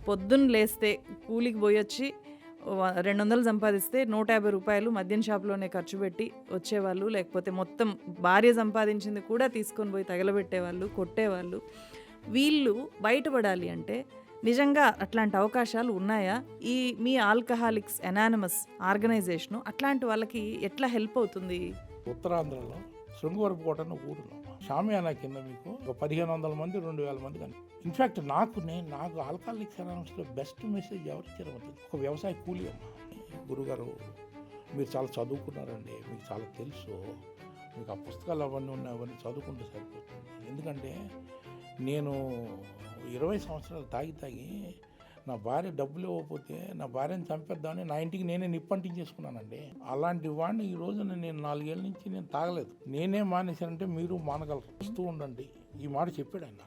పొద్దున్న లేస్తే కూలికి పోయొచ్చి 200 సంపాదిస్తే రూ. 150 మద్యం షాప్‌లోనే ఖర్చు పెట్టి వచ్చేవాళ్ళు. లేకపోతే మొత్తం భార్య సంపాదించింది కూడా తీసుకొని పోయి తగలబెట్టేవాళ్ళు, కొట్టేవాళ్ళు. వీళ్ళు బయటపడాలి అంటే నిజంగా అట్లాంటి అవకాశాలు ఉన్నాయా? ఈ మీ ఆల్కహాలిక్స్ అనానిమస్ ఆర్గనైజేషను అట్లాంటి వాళ్ళకి ఎట్లా హెల్ప్ అవుతుంది? ఉత్తరాంధ్రలో శృంగవరపుకోట అని ఒక ఊరిలో షామియానా కింద మీకు ఒక 1500 మంది 2000 మంది కానీ ఇన్ఫ్యాక్ట్ నాకు ఆల్కహాలిక్స్ అనానిమస్లో బెస్ట్ మెసేజ్ ఎవరు ఇచ్చారో ఒక వ్యవసాయ కూలి అమ్మ. గురుగారు మీరు చాలా చదువుకున్నారండి, మీకు చాలా తెలుసు, మీకు ఆ పుస్తకాలు అవన్నీ ఉన్నాయి, అవన్నీ చదువుకుంటే సరిపోతుంది. ఎందుకంటే నేను 20 సంవత్సరాలు తాగి నా భార్య డబ్బులు ఇవ్వకపోతే నా భార్యను చంపేద్దామని నా ఇంటికి నేనే నిప్పంటించేసుకున్నానండి. అలాంటి వాడిని ఈ రోజున నేను 4 ఏళ్ళ నుంచి నేను తాగలేదు. నేనే మానేశానంటే మీరు మానగలరు, వస్తూ ఉండండి. ఈ మాట చెప్పాడు ఆయన.